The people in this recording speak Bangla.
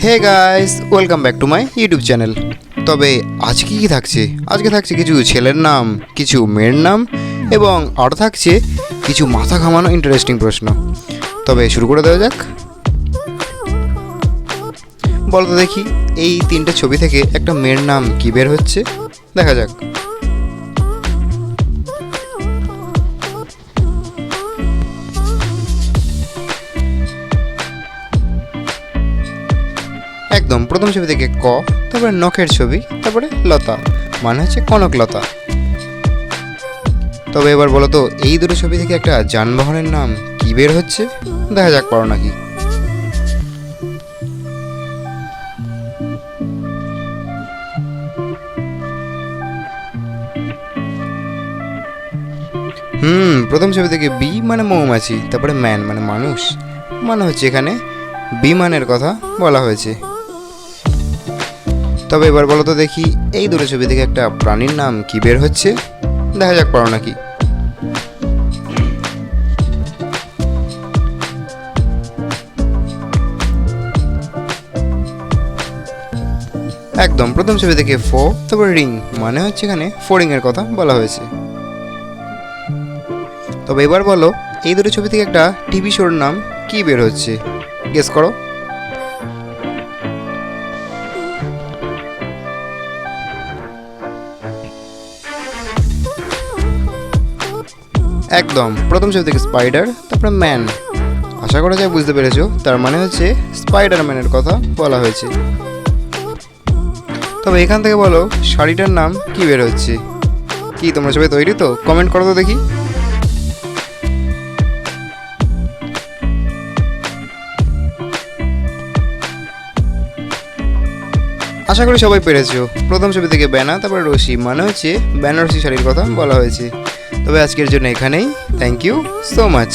Hey guys, welcome back to my YouTube channel. তবে আজকে কি থাকছে? আজকে থাকছে কিছু ছেলের নাম, কিছু মেয়ের নাম এবং আরও থাকছে কিছু মাথা ঘামানো ইন্টারেস্টিং প্রশ্ন। তবে শুরু করে দেওয়া যাক। বলতো দেখি, এই তিনটে ছবি থেকে একটা মেয়ের নাম কি বের হচ্ছে? দেখা যাক। একদম প্রথম ছবি থেকে ক, তারপরে নখের ছবি, তারপরে লতা, মানে হচ্ছে কনকলতা। তবে এবার বলো তো, এই দুটো ছবি থেকে একটা যানবাহনের নাম কি বের হচ্ছে? দেখা যাক পারো নাকি। প্রথম ছবি থেকে বি মানে মৌমাছি, তারপরে ম্যান মানে মানুষ, মানে হচ্ছে এখানে বিমানের কথা বলা হয়েছে। তবে এবার বলো তো দেখি, এই দুটো ছবি থেকে একটা প্রাণীর নাম কি বের হচ্ছে? দেখা যাক পারো নাকি। একদম প্রথম ছবি থেকে ফো, তারপর রিং, মানে হচ্ছে এখানে ফোরিং এর কথা বলা হয়েছে। তবে এবার বলো, এই দুটো ছবি থেকে একটা টিভি শোর নাম কি বের হচ্ছে? গেস করো। একদম প্রথম ছবি থেকে স্পাইডার, তারপরে ম্যান। আশা করা যায় বুঝতে পেরেছো, তার মানে হচ্ছে স্পাইডারম্যানের কথা বলা হয়েছে। তবে এখান থেকে বলো, শাড়িটার নাম কি বের হচ্ছে? কি তোমরা সবাই তৈরি তো? কমেন্ট করো তো দেখি। আশা করি সবাই পেরেছো। প্রথম ছবি থেকে ব্যানা, তারপর রশি, মানে হচ্ছে বেনারসি শাড়ির কথা বলা হয়েছে। তবে আজকের জন্য এখানেই। Thank you so much.